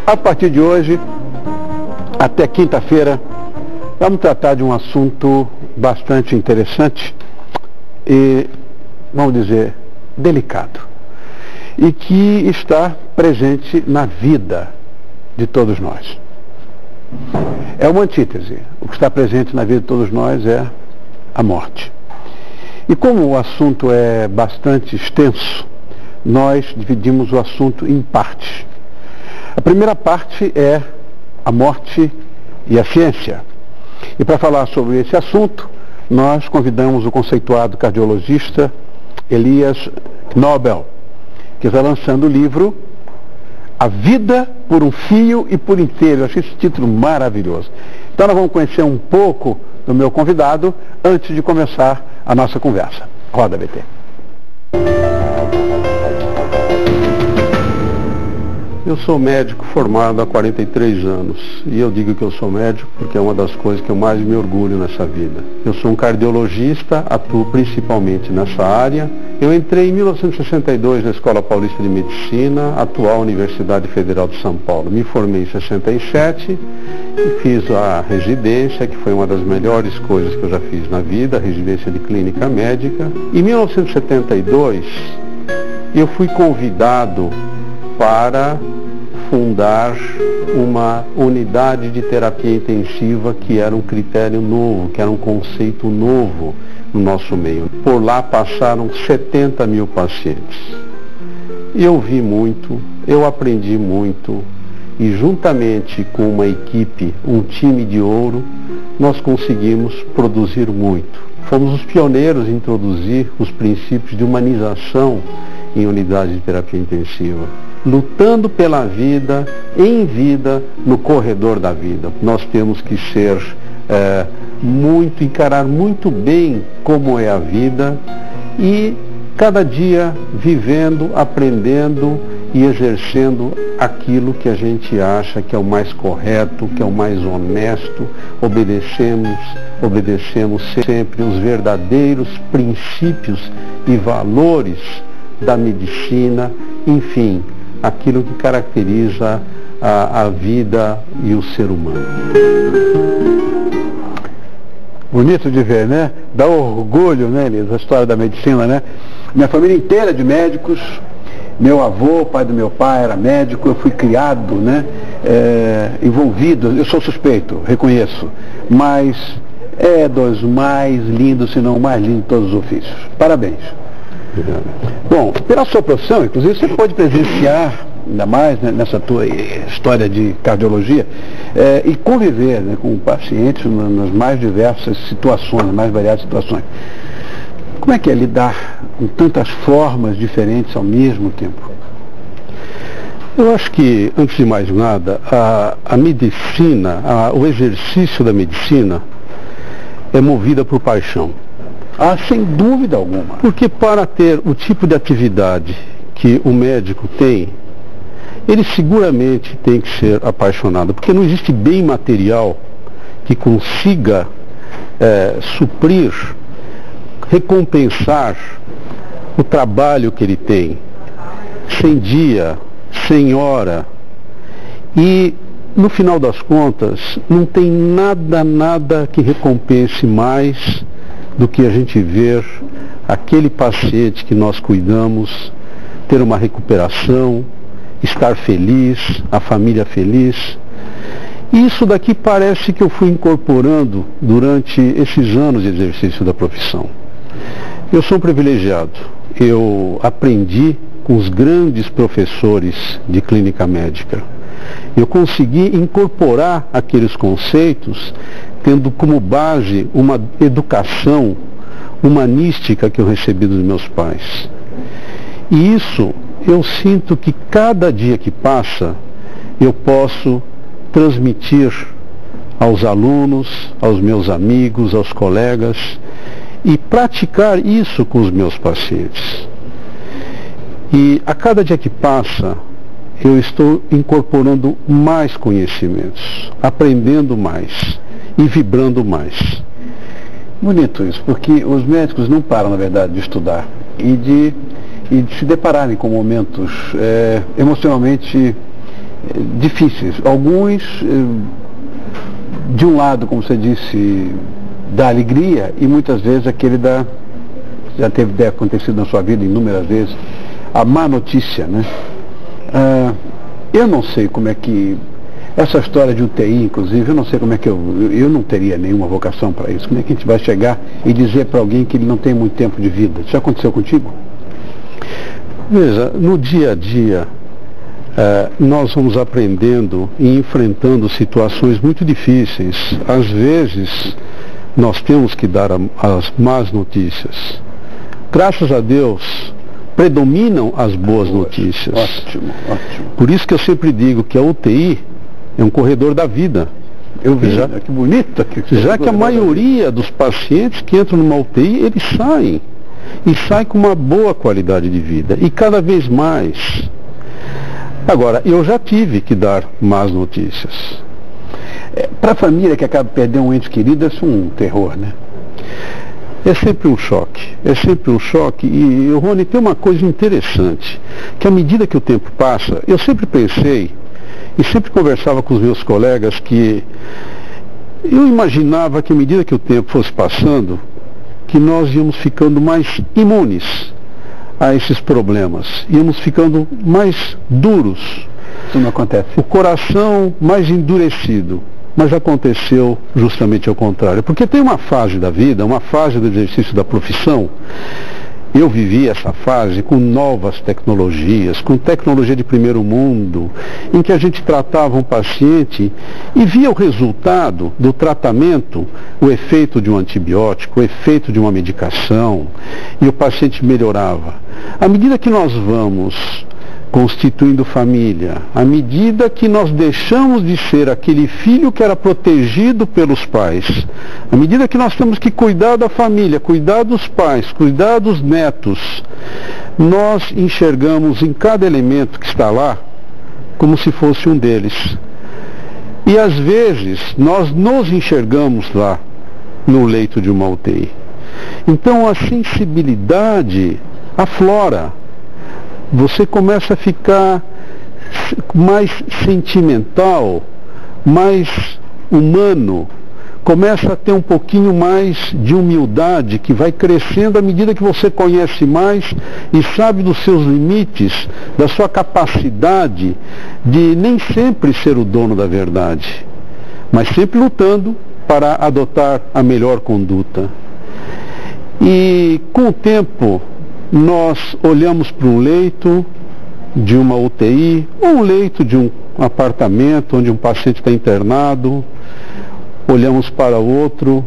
A partir de hoje, até quinta-feira, vamos tratar de um assunto bastante interessante e, vamos dizer, delicado. E que está presente na vida de todos nós. É uma antítese. O que está presente na vida de todos nós é a morte. E como o assunto é bastante extenso, nós dividimos o assunto em partes. A primeira parte é a morte e a ciência. E para falar sobre esse assunto, nós convidamos o conceituado cardiologista Elias Knobel, que está lançando o livro A Vida por um Fio e por Inteiro. Eu achei esse título maravilhoso. Então nós vamos conhecer um pouco do meu convidado antes de começar a nossa conversa. Roda, BT. Eu sou médico formado há 43 anos e eu digo que eu sou médico porque é uma das coisas que eu mais me orgulho nessa vida. Eu sou um cardiologista, atuo principalmente nessa área. Eu entrei em 1962 na Escola Paulista de Medicina, atual Universidade Federal de São Paulo. Me formei em 67 e fiz a residência, que foi uma das melhores coisas que eu já fiz na vida, a residência de clínica médica. Em 1972 eu fui convidado para fundar uma unidade de terapia intensiva que era um critério novo, que era um conceito novo no nosso meio. Por lá passaram 70 mil pacientes. Eu vi muito, eu aprendi muito e juntamente com uma equipe, um time de ouro, nós conseguimos produzir muito. Fomos os pioneiros em introduzir os princípios de humanização em unidade de terapia intensiva, lutando pela vida, em vida, no corredor da vida. Nós temos que ser encarar muito bem como é a vida e cada dia vivendo, aprendendo e exercendo aquilo que a gente acha que é o mais correto, que é o mais honesto. Obedecemos sempre os verdadeiros princípios e valores da medicina, enfim, aquilo que caracteriza a vida e o ser humano. Bonito de ver, né? Dá orgulho, né, Elias, a história da medicina, né? Minha família inteira de médicos, meu avô, pai do meu pai era médico, eu fui criado, né, envolvido, eu sou suspeito, reconheço, mas é dos mais lindos, se não o mais lindo de todos os ofícios. Parabéns. Bom, pela sua profissão, inclusive, você pode presenciar, ainda mais, né, nessa tua história de cardiologia, e conviver, né, com pacientes nas mais diversas situações, nas mais variadas situações. Como é que é lidar com tantas formas diferentes ao mesmo tempo? Eu acho que, antes de mais nada, a medicina, o exercício da medicina é movida por paixão. Ah, sem dúvida alguma. Porque para ter o tipo de atividade que o médico tem, ele seguramente tem que ser apaixonado, porque não existe bem material que consiga suprir, recompensar o trabalho que ele tem, sem dia, sem hora. E, no final das contas, não tem nada que recompense mais do que a gente ver aquele paciente que nós cuidamos ter uma recuperação, estar feliz, a família feliz. E isso daqui parece que eu fui incorporando durante esses anos de exercício da profissão. Eu sou um privilegiado. Eu aprendi com os grandes professores de clínica médica. Eu consegui incorporar aqueles conceitos tendo como base uma educação humanística que eu recebi dos meus pais. E isso eu sinto que cada dia que passa eu posso transmitir aos alunos, aos meus amigos, aos colegas e praticar isso com os meus pacientes. E a cada dia que passa eu estou incorporando mais conhecimentos, aprendendo mais e vibrando mais. Bonito isso, porque os médicos não param, na verdade, de estudar e de se depararem com momentos emocionalmente difíceis. Alguns, de um lado, como você disse, dá alegria, e muitas vezes aquele já deve acontecido na sua vida inúmeras vezes, a má notícia, né? Eu não sei como é que, essa história de UTI, inclusive, eu não sei como é que eu não teria nenhuma vocação para isso. Como é que a gente vai chegar e dizer para alguém que ele não tem muito tempo de vida? Isso já aconteceu contigo? Veja, no dia a dia, nós vamos aprendendo e enfrentando situações muito difíceis. Às vezes, nós temos que dar as más notícias. Graças a Deus, predominam as boas notícias. Ótimo, ótimo. Por isso que eu sempre digo que a UTI é um corredor da vida. Eu vi, que bonito. Já que a maioria dos pacientes que entram numa UTI, eles saem. E saem com uma boa qualidade de vida. E cada vez mais. Agora, eu já tive que dar más notícias. Para a família que acaba perdendo um ente querido, isso é um terror, né? É sempre um choque. E, Rony, tem uma coisa interessante, que à medida que o tempo passa, eu sempre pensei, e sempre conversava com os meus colegas, que eu imaginava que à medida que o tempo fosse passando, que nós íamos ficando mais imunes a esses problemas, íamos ficando mais duros. Isso não acontece. O coração mais endurecido. Mas aconteceu justamente ao contrário. Porque tem uma fase da vida, uma fase do exercício da profissão. Eu vivi essa fase com novas tecnologias, com tecnologia de primeiro mundo, em que a gente tratava um paciente e via o resultado do tratamento, o efeito de um antibiótico, o efeito de uma medicação, e o paciente melhorava. À medida que nós vamos constituindo família, à medida que nós deixamos de ser aquele filho que era protegido pelos pais, à medida que nós temos que cuidar da família, cuidar dos pais, cuidar dos netos, nós enxergamos em cada elemento que está lá como se fosse um deles. E às vezes nós nos enxergamos lá no leito de uma UTI. Então a sensibilidade aflora. Você começa a ficar mais sentimental, mais humano, começa a ter um pouquinho mais de humildade, que vai crescendo à medida que você conhece mais e sabe dos seus limites, da sua capacidade de nem sempre ser o dono da verdade, mas sempre lutando para adotar a melhor conduta. E com o tempo, nós olhamos para um leito de uma UTI, ou um leito de um apartamento onde um paciente está internado, olhamos para outro